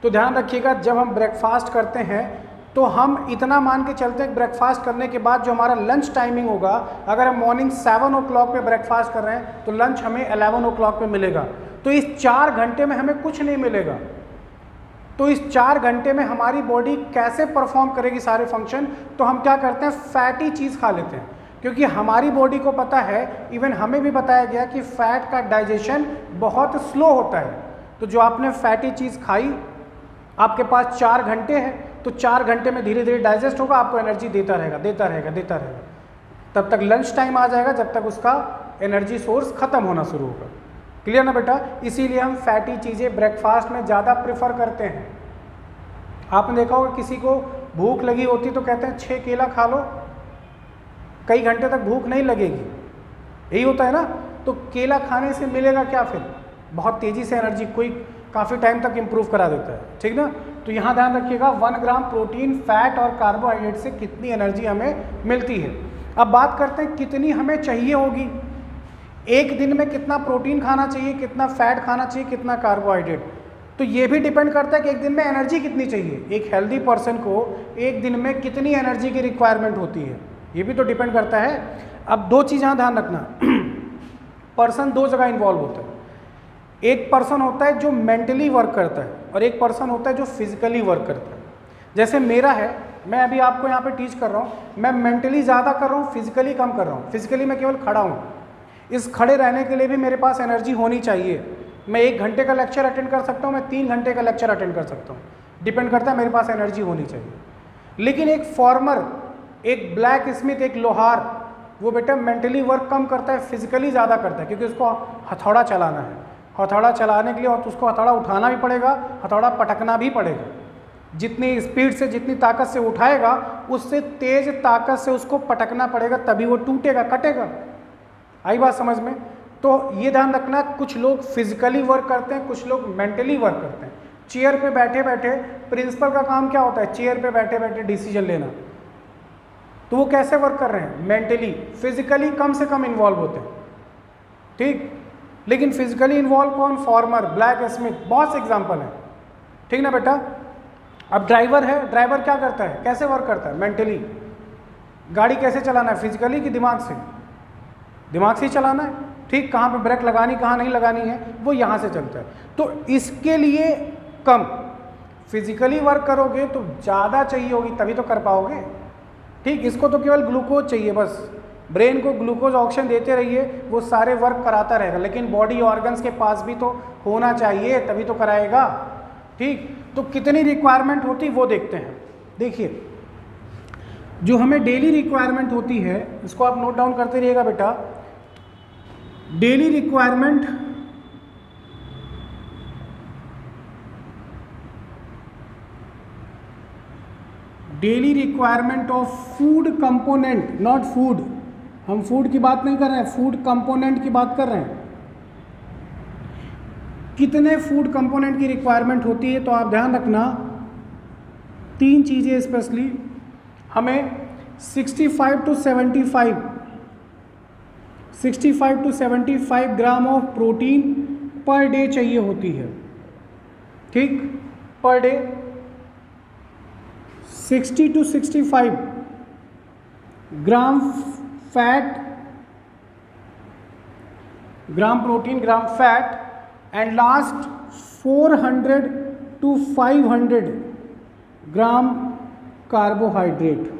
तो ध्यान रखिएगा, जब हम ब्रेकफास्ट करते हैं तो हम इतना मान के चलते हैं ब्रेकफास्ट करने के बाद जो हमारा लंच टाइमिंग होगा, अगर हम मॉर्निंग 7 o'clock पे ब्रेकफास्ट कर रहे हैं तो लंच हमें 11 o'clock पे मिलेगा। तो इस 4 घंटे में हमें कुछ नहीं मिलेगा। तो इस 4 घंटे में हमारी बॉडी कैसे परफॉर्म करेगी सारे फंक्शन? तो हम क्या करते हैं, फैटी चीज़ खा लेते हैं, क्योंकि हमारी बॉडी को पता है, इवन हमें भी बताया गया कि फैट का डाइजेशन बहुत स्लो होता है। तो जो आपने फैटी चीज़ खाई, आपके पास 4 घंटे हैं, तो 4 घंटे में धीरे धीरे डाइजेस्ट होगा, आपको एनर्जी देता रहेगा देता रहेगा देता रहेगा, तब तक लंच टाइम आ जाएगा, जब तक उसका एनर्जी सोर्स खत्म होना शुरू होगा। क्लियर ना बेटा? इसीलिए हम फैटी चीज़ें ब्रेकफास्ट में ज़्यादा प्रेफर करते हैं। आपने देखा होगा किसी को भूख लगी होती तो कहते हैं 6 केला खा लो, कई घंटे तक भूख नहीं लगेगी, यही होता है ना। तो केला खाने से मिलेगा क्या? फिर बहुत तेज़ी से एनर्जी, कोई काफ़ी टाइम तक इम्प्रूव करा देता है, ठीक ना। तो यहाँ ध्यान रखिएगा 1 ग्राम प्रोटीन, फैट और कार्बोहाइड्रेट से कितनी एनर्जी हमें मिलती है। अब बात करते हैं कितनी हमें चाहिए होगी। एक दिन में कितना प्रोटीन खाना चाहिए, कितना फैट खाना चाहिए, कितना कार्बोहाइड्रेट। तो ये भी डिपेंड करता है कि एक दिन में एनर्जी कितनी चाहिए। एक हेल्दी पर्सन को एक दिन में कितनी एनर्जी की रिक्वायरमेंट होती है, ये भी तो डिपेंड करता है। अब 2 चीज़ यहाँ ध्यान रखना, पर्सन 2 जगह इन्वॉल्व होता है। एक पर्सन होता है जो मेंटली वर्क करता है और एक पर्सन होता है जो फिजिकली वर्क करता है। जैसे मेरा है, मैं अभी आपको यहाँ पे टीच कर रहा हूँ, मैं मेंटली ज़्यादा कर रहा हूँ, फिजिकली कम कर रहा हूँ। फिजिकली मैं केवल खड़ा हूँ, इस खड़े रहने के लिए भी मेरे पास एनर्जी होनी चाहिए। मैं 1 घंटे का लेक्चर अटेंड कर सकता हूँ, मैं 3 घंटे का लेक्चर अटेंड कर सकता हूँ, डिपेंड करता है, मेरे पास एनर्जी होनी चाहिए। लेकिन एक फॉर्मर, एक ब्लैक स्मिथ, एक लोहार, वो बेटा मेंटली वर्क कम करता है, फिजिकली ज़्यादा करता है, क्योंकि उसको हथौड़ा चलाना है। हथौड़ा चलाने के लिए और उसको हथौड़ा उठाना भी पड़ेगा, हथौड़ा पटकना भी पड़ेगा। जितनी स्पीड से, जितनी ताकत से उठाएगा, उससे तेज ताकत से उसको पटकना पड़ेगा, तभी वो टूटेगा, कटेगा। आई बात समझ में? तो ये ध्यान रखना, कुछ लोग फिजिकली वर्क करते हैं, कुछ लोग मेंटली वर्क करते हैं। चेयर पे बैठे बैठे प्रिंसिपल का काम क्या होता है? चेयर पे बैठे बैठे डिसीजन लेना। तो वो कैसे वर्क कर रहे हैं? मेंटली। फिजिकली कम से कम इन्वॉल्व होते हैं, ठीक। लेकिन फिजिकली इन्वॉल्व कौन? फॉर्मर, ब्लैक स्मिथ, बहुत से एग्जाम्पल हैं, ठीक ना बेटा। अब ड्राइवर है, ड्राइवर क्या करता है, कैसे वर्क करता है? मेंटली। गाड़ी कैसे चलाना है? फिजिकली कि दिमाग से? दिमाग से ही चलाना है, ठीक। कहाँ पे ब्रेक लगानी, कहाँ नहीं लगानी है, वो यहाँ से चलता है। तो इसके लिए कम फिजिकली वर्क करोगे तो ज़्यादा चाहिए होगी, तभी तो कर पाओगे, ठीक। इसको तो केवल ग्लूकोज चाहिए, बस ब्रेन को ग्लूकोज ऑक्सीजन देते रहिए, वो सारे वर्क कराता रहेगा। लेकिन बॉडी ऑर्गन्स के पास भी तो होना चाहिए, तभी तो कराएगा, ठीक। तो कितनी रिक्वायरमेंट होती वो देखते हैं। देखिए, जो हमें डेली रिक्वायरमेंट होती है, इसको आप नोट डाउन करते रहिएगा बेटा। Daily requirement of food component, not food, हम फूड की बात नहीं कर रहे हैं, फूड कंपोनेंट की बात कर रहे हैं। कितने फूड कंपोनेंट की रिक्वायरमेंट होती है? तो आप ध्यान रखना, 3 चीज़ें स्पेशली हमें 65 to 75 gram of protein per day चाहिए होती है, ठीक। Per day 60 to 65 gram fat, gram protein, gram fat, and last 400 to 500 gram carbohydrate.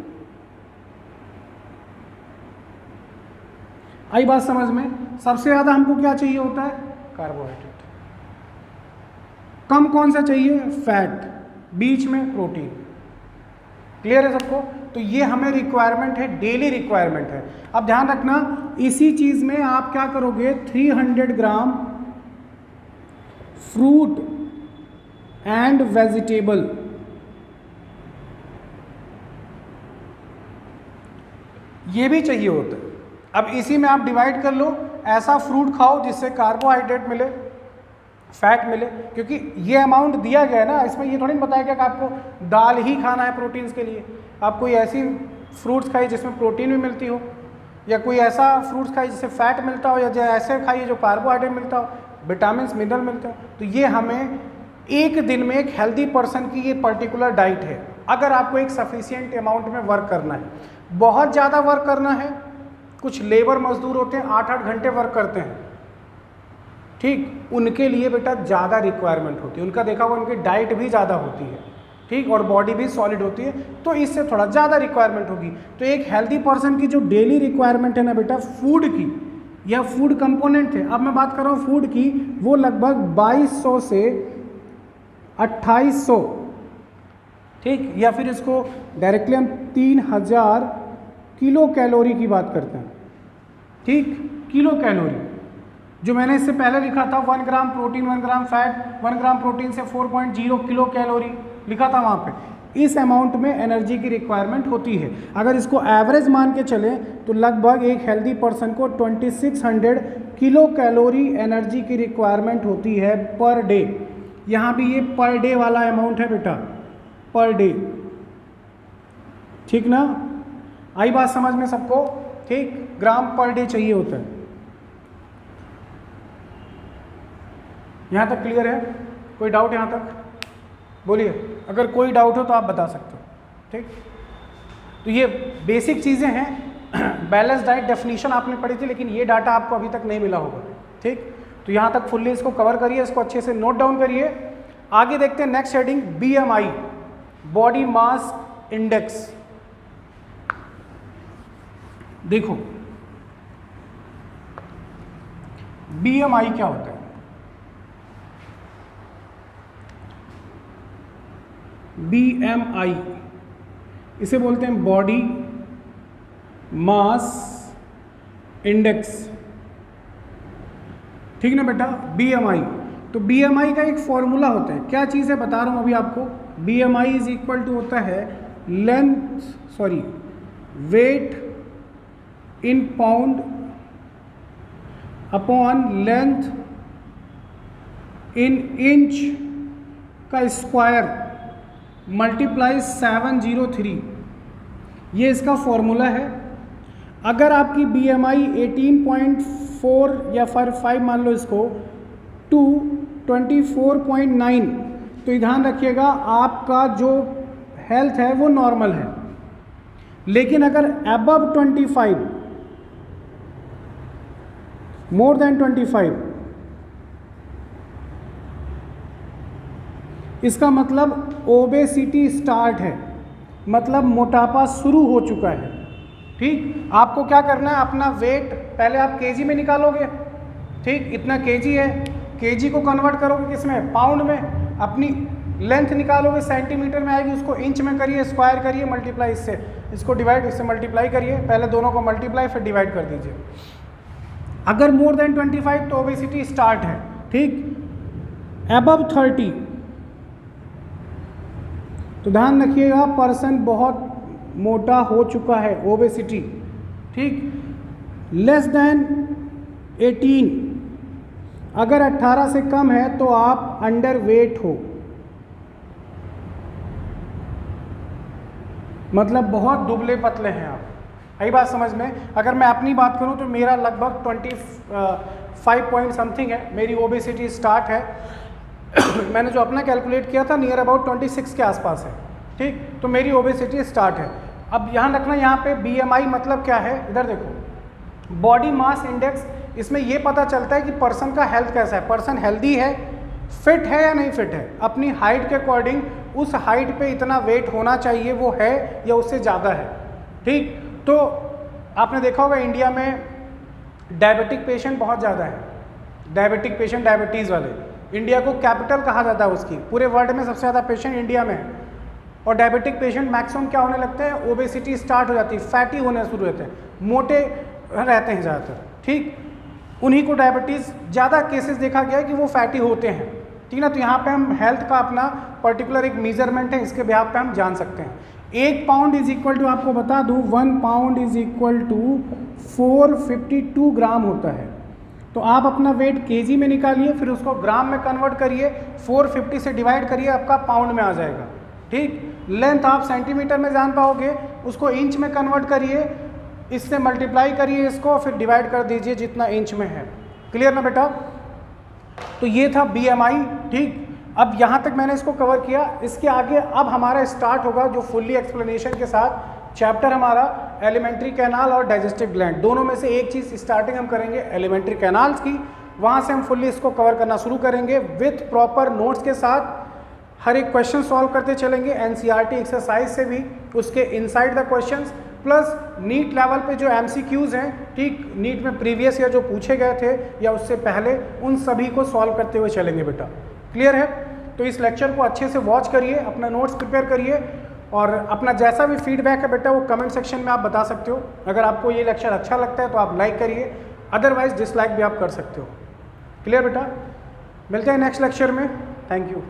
आई बात समझ में? सबसे ज़्यादा हमको क्या चाहिए होता है? कार्बोहाइड्रेट। कम कौन सा चाहिए? फैट, बीच में प्रोटीन। क्लियर है सबको? तो ये हमें रिक्वायरमेंट है, डेली रिक्वायरमेंट है। अब ध्यान रखना, इसी चीज़ में आप क्या करोगे, 300 ग्राम फ्रूट एंड वेजिटेबल, ये भी चाहिए होता है। अब इसी में आप डिवाइड कर लो, ऐसा फ्रूट खाओ जिससे कार्बोहाइड्रेट मिले, फैट मिले, क्योंकि ये अमाउंट दिया गया है ना, इसमें ये थोड़ी नहीं बताया गया कि आपको दाल ही खाना है प्रोटीन्स के लिए। आप कोई ऐसी फ्रूट्स खाइए जिसमें प्रोटीन भी मिलती हो, या कोई ऐसा फ्रूट्स खाइए जिससे फैट मिलता हो, या ऐसे खाइए जो कार्बोहाइड्रेट मिलता हो, विटामिन मिनरल मिलते हो। तो ये हमें एक दिन में एक हेल्दी पर्सन की ये पर्टिकुलर डाइट है। अगर आपको एक सफिशिएंट अमाउंट में वर्क करना है, बहुत ज़्यादा वर्क करना है, कुछ लेबर मजदूर होते हैं 8-8 घंटे वर्क करते हैं, ठीक, उनके लिए बेटा ज़्यादा रिक्वायरमेंट होती है, उनका देखा हुआ उनकी डाइट भी ज़्यादा होती है, ठीक, और बॉडी भी सॉलिड होती है, तो इससे थोड़ा ज़्यादा रिक्वायरमेंट होगी। तो एक हेल्दी पर्सन की जो डेली रिक्वायरमेंट है ना बेटा फूड की, या फूड कंपोनेंट है, अब मैं बात कर रहा हूँ फूड की, वो लगभग 2200 से 2800, ठीक, या फिर इसको डायरेक्टली हम 3000 किलो कैलोरी की बात करते हैं, ठीक, किलो कैलोरी। जो मैंने इससे पहले लिखा था 1 ग्राम प्रोटीन 1 ग्राम फैट, 1 ग्राम प्रोटीन से 4.0 किलो कैलोरी लिखा था वहाँ पे। इस अमाउंट में एनर्जी की रिक्वायरमेंट होती है। अगर इसको एवरेज मान के चलें तो लगभग एक हेल्दी पर्सन को 2600 किलो कैलोरी एनर्जी की रिक्वायरमेंट होती है पर डे। यहाँ भी ये पर डे वाला अमाउंट है बेटा, पर डे, ठीक ना, आई बात समझ में सबको, ठीक, ग्राम पर डे चाहिए होता है। यहाँ तक क्लियर है? कोई डाउट यहाँ तक? बोलिए, अगर कोई डाउट हो तो आप बता सकते हो, ठीक। तो ये बेसिक चीज़ें हैं। बैलेंस डाइट डेफिनेशन आपने पढ़ी थी, लेकिन ये डाटा आपको अभी तक नहीं मिला होगा, ठीक। तो यहाँ तक फुल्ली इसको कवर करिए, इसको अच्छे से नोट डाउन करिए। आगे देखते हैं next heading, BMI, body mass index. देखो BMI क्या होता है? BMI इसे बोलते हैं बॉडी मास इंडेक्स, ठीक ना बेटा, BMI। तो BMI का एक फॉर्मूला होता है, क्या चीज़ है बता रहा हूँ अभी आपको। BMI इज इक्वल टू होता है weight in pound upon length in inch का स्क्वायर मल्टीप्लाई 703, ये इसका फॉर्मूला है। अगर आपकी BMI 18.4 या फिर 5 मान लो इसको, टू 24.9, तो ध्यान रखिएगा आपका जो हेल्थ है वो नॉर्मल है। लेकिन अगर अबव 25, मोर देन 25, इसका मतलब ओबेसिटी स्टार्ट है, मतलब मोटापा शुरू हो चुका है, ठीक। आपको क्या करना है, अपना वेट पहले आप केजी में निकालोगे, ठीक, इतना केजी है, केजी को कन्वर्ट करोगे किस में, पाउंड में, अपनी लेंथ निकालोगे सेंटीमीटर में आएगी, उसको इंच में करिए, स्क्वायर करिए, मल्टीप्लाई इससे, इसको डिवाइड इससे मल्टीप्लाई करिए, पहले दोनों को मल्टीप्लाई फिर डिवाइड कर दीजिए। अगर मोर देन 25 तो ओबेसिटी स्टार्ट है, ठीक। अबव 30 तो ध्यान रखिएगा पर्सन बहुत मोटा हो चुका है, ओबेसिटी, ठीक। लेस देन 18, अगर 18 से कम है तो आप अंडर वेट हो, मतलब बहुत दुबले पतले हैं आप। यही बात समझ में। अगर मैं अपनी बात करूं तो मेरा लगभग 25 पॉइंट समथिंग है, मेरी ओबेसिटी स्टार्ट है। मैंने जो अपना कैलकुलेट किया था नियर अबाउट 26 के आसपास है, ठीक। तो मेरी ओबेसिटी स्टार्ट है। अब ध्यान रखना यहाँ पे BMI मतलब क्या है, इधर देखो, बॉडी मास इंडेक्स, इसमें ये पता चलता है कि पर्सन का हेल्थ कैसा है, पर्सन हेल्दी है, फिट है या नहीं फिट है, अपनी हाइट के अकॉर्डिंग उस हाइट पे इतना वेट होना चाहिए, वो है या उससे ज़्यादा है, ठीक। तो आपने देखा होगा इंडिया में डायबिटिक पेशेंट बहुत ज़्यादा है, डायबिटिक पेशेंट, डायबिटीज़ वाले, इंडिया को कैपिटल कहा जाता है उसकी, पूरे वर्ल्ड में सबसे ज़्यादा पेशेंट इंडिया में है। और डायबिटिक पेशेंट मैक्सिमम क्या होने लगते हैं, ओबेसिटी स्टार्ट हो जाती है, फैटी होने शुरू होते हैं, मोटे रहते हैं ज़्यादातर, ठीक। उन्हीं को डायबिटीज़ ज़्यादा केसेस देखा गया है कि वो फैटी होते हैं, ठीक ना। तो यहाँ पे हम हेल्थ का अपना पर्टिकुलर एक मेजरमेंट है, इसके बिहाफ पे हम जान सकते हैं। 1 पाउंड इज इक्वल टू, आपको बता दूँ, 1 पाउंड इज इक्वल टू 452 ग्राम होता है। तो आप अपना वेट केजी में निकालिए, फिर उसको ग्राम में कन्वर्ट करिए, 450 से डिवाइड करिए, आपका पाउंड में आ जाएगा, ठीक। लेंथ आप सेंटीमीटर में जान पाओगे, उसको इंच में कन्वर्ट करिए, इससे मल्टीप्लाई करिए इसको और फिर डिवाइड कर दीजिए जितना इंच में है। क्लियर ना बेटा? तो ये था BMI। ठीक, अब यहाँ तक मैंने इसको कवर किया। इसके आगे अब हमारा स्टार्ट होगा जो फुल्ली एक्सप्लेनेशन के साथ चैप्टर हमारा एलिमेंट्री कैनाल और डाइजेस्टिव ग्लैंड। दोनों में से एक चीज़ स्टार्टिंग हम करेंगे एलिमेंट्री कैनाल्स की, वहाँ से हम फुल्ली इसको कवर करना शुरू करेंगे विथ प्रॉपर नोट्स के साथ। हर एक क्वेश्चन सॉल्व करते चलेंगे NCERT एक्सरसाइज से भी, उसके inside the questions, plus NEET level पे जो MCQs हैं, ठीक, नीट में प्रीवियस ईयर जो पूछे गए थे या उससे पहले, उन सभी को सॉल्व करते हुए चलेंगे बेटा। क्लियर है? तो इस लेक्चर को अच्छे से वॉच करिए, अपना नोट्स प्रिपेयर करिए और अपना जैसा भी फीडबैक है बेटा वो कमेंट सेक्शन में आप बता सकते हो। अगर आपको ये लेक्चर अच्छा लगता है तो आप लाइक करिए, अदरवाइज डिसलाइक भी आप कर सकते हो। क्लियर बेटा? मिलते हैं नेक्स्ट लेक्चर में। Thank you.